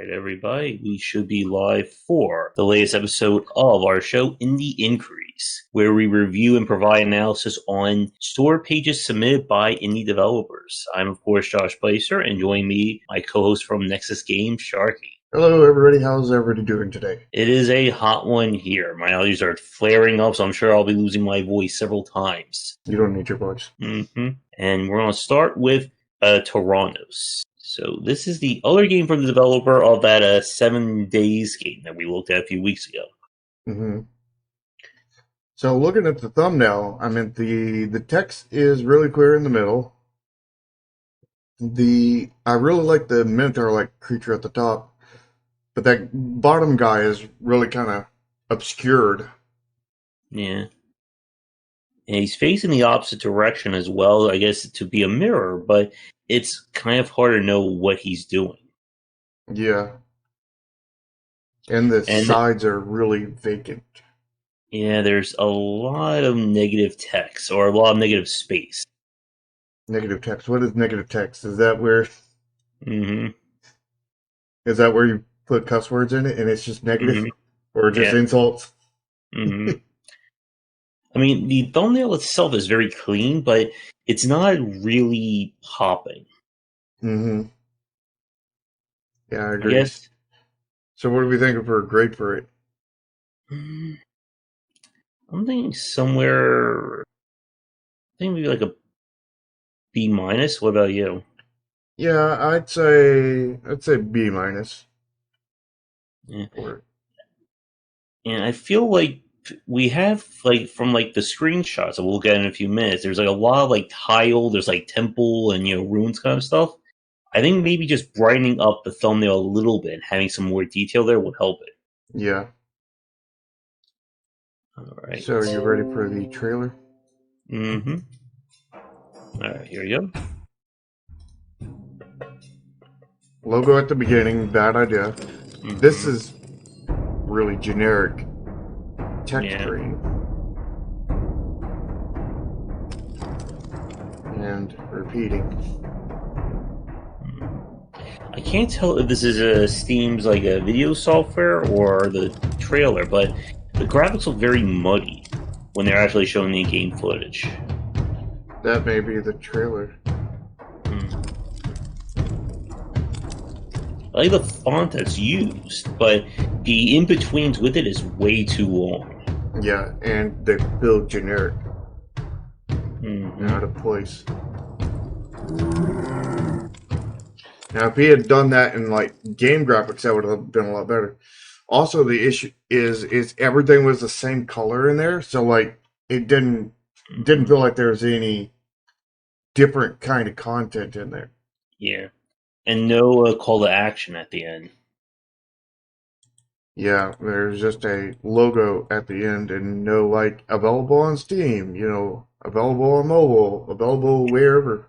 Alright, everybody, we should be live for the latest episode of our show, Indie Increase, where we review and provide analysis on store pages submitted by indie developers. I'm, of course, Josh Placer, and joining me, my co-host from Nexus Games, Sharky. Hello, everybody. How's everybody doing today? It is a hot one here. My allergies are flaring up, so I'm sure I'll be losing my voice several times. You don't need your voice. And we're going to start with TAURONOS. So this is the other game from the developer of that 7 Days game that we looked at a few weeks ago. So looking at the thumbnail, I mean, the text is really clear in the middle. I really like the Minotaur-like creature at the top, but that bottom guy is really kind of obscured. Yeah. And he's facing the opposite direction as well, I guess, to be a mirror, but it's kind of hard to know what he's doing. Yeah. And the sides are really vacant. Yeah, there's a lot of negative text, or a lot of negative space. Negative text. What is negative text? Is that where... Is that where you put cuss words in it and it's just negative? Or just insults? I mean, the thumbnail itself is very clean, but it's not really popping. Yeah, I agree. I guess. So what are we thinking for a grade for it? I'm thinking somewhere... I think maybe like a B-. What about you? Yeah, I'd say B-. Yeah. And I feel like we have, like, from, like, the screenshots that we'll get in a few minutes, there's, like, a lot of, like, tile, there's, like, temple and, runes kind of stuff. I think maybe just brightening up the thumbnail a little bit, having some more detail there would help it. Yeah. Alright. So, are you ready for the trailer? Alright, here we go. Logo at the beginning, bad idea. This is really generic text screen. And repeating. I can't tell if this is Steam's like a video software or the trailer, but the graphics look very muddy when they're actually showing the game footage. That may be the trailer. I like the font that's used, but the in-betweens with it is way too long. Yeah, and they feel generic. Out of place. Now, if he had done that in, like, game graphics, that would have been a lot better. Also, the issue is everything was the same color in there, so, like, it didn't feel like there was any different kind of content in there. Yeah. And no call to action at the end. Yeah, there's just a logo at the end and no, like, available on Steam, available on mobile, available wherever.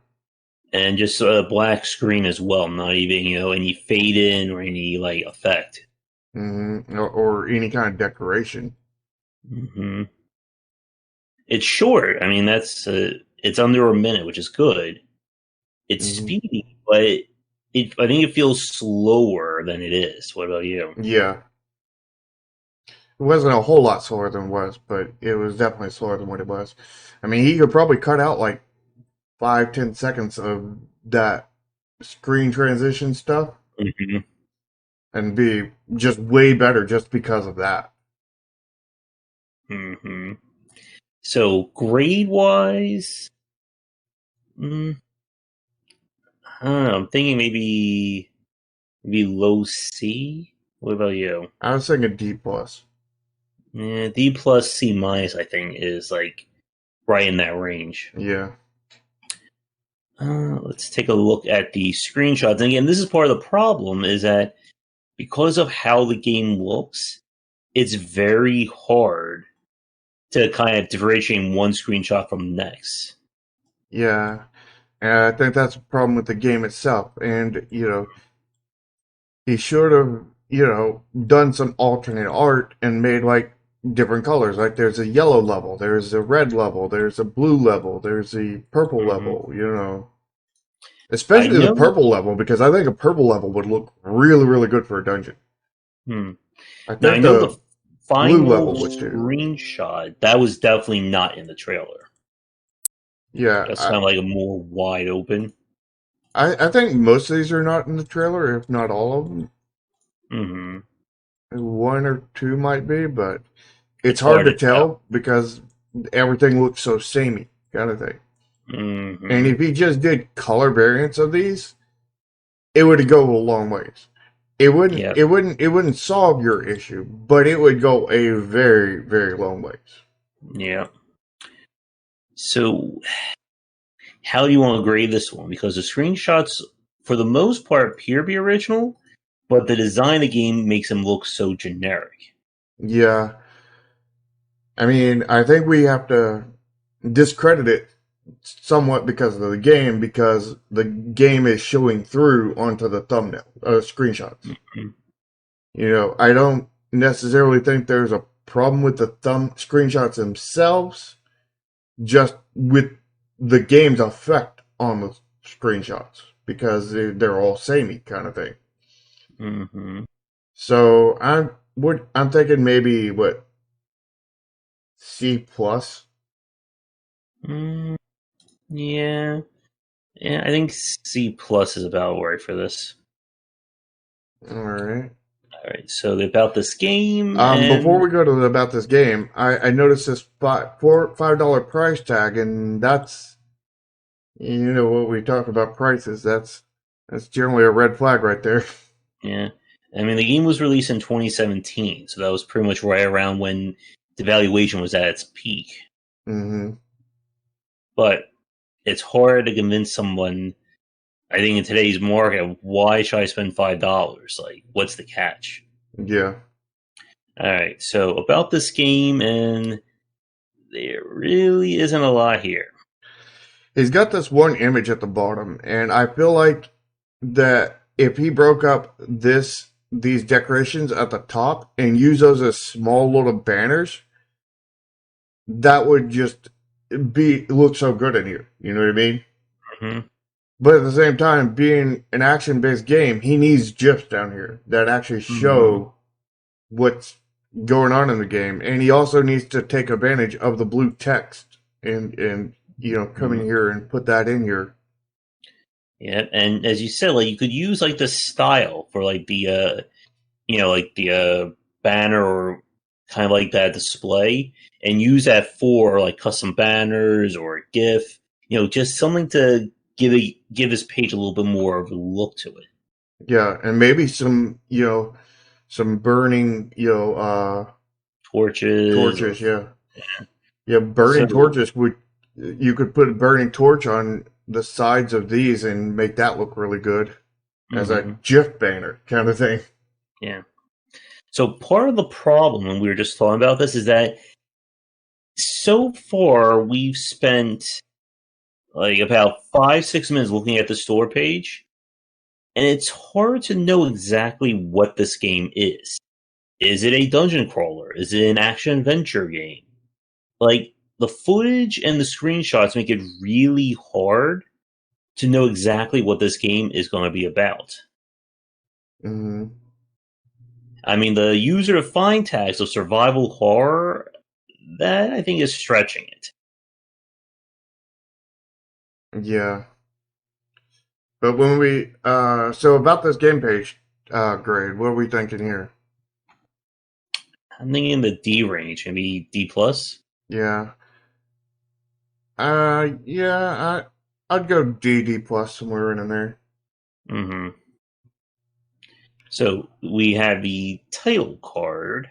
And just a black screen as well, not even, any fade in or any, like, effect. Or any kind of decoration. It's short. I mean, it's under a minute, which is good. It's speedy, but I think it feels slower than it is. What about you? Yeah. It wasn't a whole lot slower than it was, but it was definitely slower than what it was. I mean, he could probably cut out like 5-10 seconds of that screen transition stuff and be just way better just because of that. So, grade-wise, I don't know, I'm thinking maybe low C. What about you? I was thinking D+. Yeah, D+, C-, I think, is, like, right in that range. Yeah. Let's take a look at the screenshots. And again, this is part of the problem, is that because of how the game looks, it's very hard to kind of differentiate one screenshot from the next. Yeah. And I think that's a problem with the game itself. And, he should have, done some alternate art and made, like, different colors. Like, there's a yellow level, there's a red level, there's a blue level, there's a purple level, I Especially the know. purple level, because I think a purple level would look really, really good for a dungeon. Hmm. I Now I think know the the blue final level would too. screenshot that was definitely not in the trailer. Yeah, That's kind of like a more wide open. I think most of these are not in the trailer, if not all of them. Hmm. One or two might be, but it's It's hard hard to to tell. tell because everything looks so samey, kind of thing. And Hmm. if he just did color variants of these, it would go a long ways. Yeah. It wouldn't solve your issue, but it would go a very, very long ways. Yeah. So how do you want to grade this one? Because the screenshots, for the most part, appear to be original, but the design of the game makes them look so generic. Yeah, I mean, I think we have to discredit it somewhat because of the game, because the game is showing through onto the thumbnail screenshots. Mhm. You know, I don't necessarily think there's a problem with the thumb screenshots themselves, just with the game's effect on the screenshots because they're all samey kind of thing. Hmm. So I'm thinking maybe what C plus. Mm, yeah. Yeah, I think C plus is about right for this. All right. All right, so about this game, Before and we go to about this game, I noticed this $5 price tag, and that's, you know, what we talk about prices. That's generally a red flag right there. yeah, I mean the game was released in 2017, so that was pretty much right around when the valuation was at its peak. Hmm. But it's hard to convince someone. I think in today's market, why should I spend $5? Like, what's the catch? Yeah. All right, so about this game, and there really isn't a lot here. He's got this one image at the bottom, and I feel like that if he broke up these decorations at the top and used those as small little banners, that would just be look so good in here. You know what I mean? Hmm. But at the same time, being an action based game, he needs GIFs down here that actually Hmm. show what's going on in the game. And he also needs to take advantage of the blue text and you know, come in Hmm. here and put that in here. Yeah, and as you said, like you could use like the style for like like the banner or kind of like that display, and use that for like custom banners or a GIF. Just something to give his page a little bit more of a look to it. Yeah, and maybe some, you know, some burning, Torches or torches. Yeah, yeah, burning so. torches would. You could put a burning torch on the sides of these and make that look really good as a Hmm. GIF banner kind of thing. Yeah. So part of the problem when we were just talking about this is that so far we've spent like about 5-6 minutes looking at the store page, and it's hard to know exactly what this game is. Is it a dungeon crawler? Is it an action adventure game? Like, the footage and the screenshots make it really hard to know exactly what this game is going to be about. Hmm. I mean, the user defined tags of survival horror, that I think is stretching it. Yeah, but when we so about this game page grade, what are we thinking here? I'm thinking the D range, maybe D plus. Yeah, yeah, I'd go D plus somewhere in there. Hmm. So we have the title card,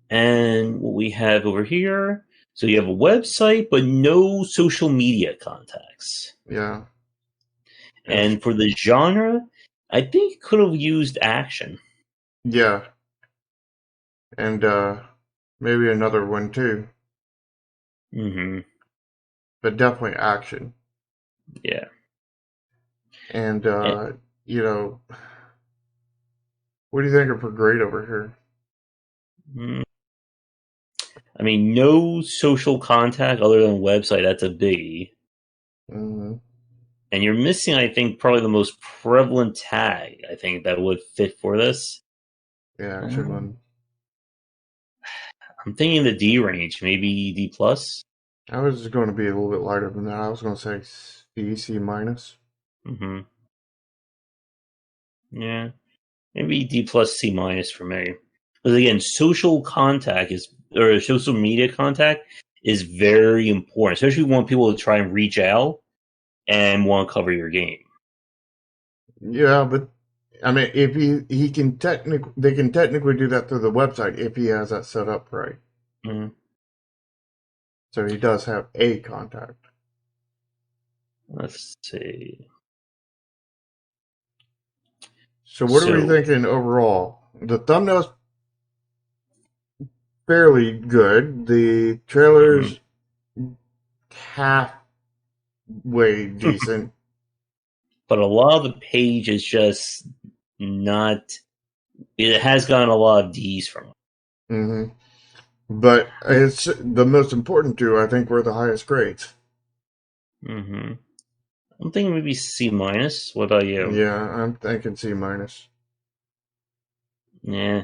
and what we have over here. So you have a website, but no social media contacts. Yeah, and And for the genre, I think it could have used action. yeah, and maybe another one too, Hmm. but definitely action. Yeah. And And, you know, what do you think of her grade over here? mm, I mean, no social contact other than website. That's a biggie. Hmm. And you're missing, I think, probably the most prevalent tag, I think, that would fit for this. Yeah, actually, one. I'm thinking the D range, maybe D plus. I was going to be a little bit lighter than that. I was going to say C, C minus. Mm-hmm. Yeah, maybe D plus, C minus for me. Because again, social contact or social media contact is very important, especially when people to try and reach out and want to cover your game. Yeah, but I mean, if he can they can technically do that through the website if he has that set up right. Mm-hmm. So he does have a contact. Let's see. So what are we So, thinking overall? The thumbnail's fairly good. The trailer's halfway decent. but a lot of the page is just not. It has gotten a lot of D's from it. Hmm. But it's the most important two, I think, were the highest grades. Mm-hmm. I'm thinking maybe C minus. What about you? Yeah, I'm thinking C minus. Yeah.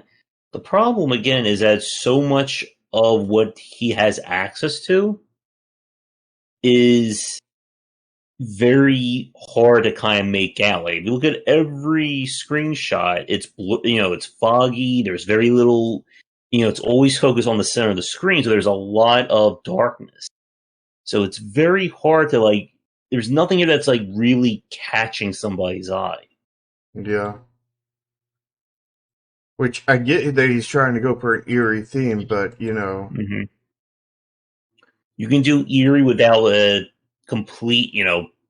The problem again is that so much of what he has access to is very hard to kind of make out. Like if you look at every screenshot, it's it's foggy. There's very little, it's always focused on the center of the screen, so there's a lot of darkness. So it's very hard to like. There's nothing here that's like really catching somebody's eye. Yeah. Which I get that he's trying to go for an eerie theme, but Mm-hmm. You can do eerie without a complete,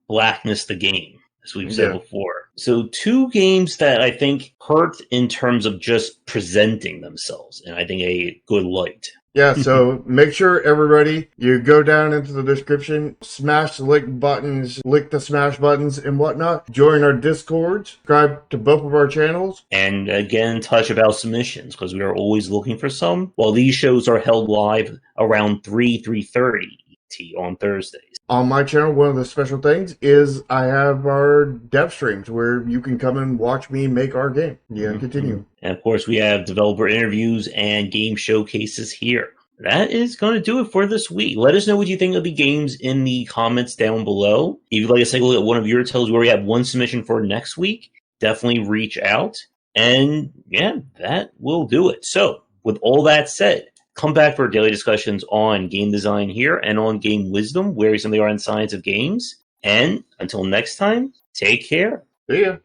blackness the game, as we've said yeah. before. So two games that I think hurt in terms of just presenting themselves, and I think a good light. Yeah, so make sure everybody, you go down into the description, smash the like buttons, lick the smash buttons and whatnot. Join our Discord, subscribe to both of our channels. And again, touch about submissions, because we are always looking for some. While these shows are held live around 3:30 ET on Thursdays. On my channel, one of the special things is I have our dev streams where you can come and watch me make our game. Yeah, continue. And of course, we have developer interviews and game showcases here. That is going to do it for this week. Let us know what you think of the games in the comments down below. If you'd like to take a look at one of your titles where we have one submission for next week, definitely reach out. And yeah, that will do it. So, with all that said, come back for daily discussions on game design here and on game wisdom, where some of the art and science of games. And until next time, take care. See ya.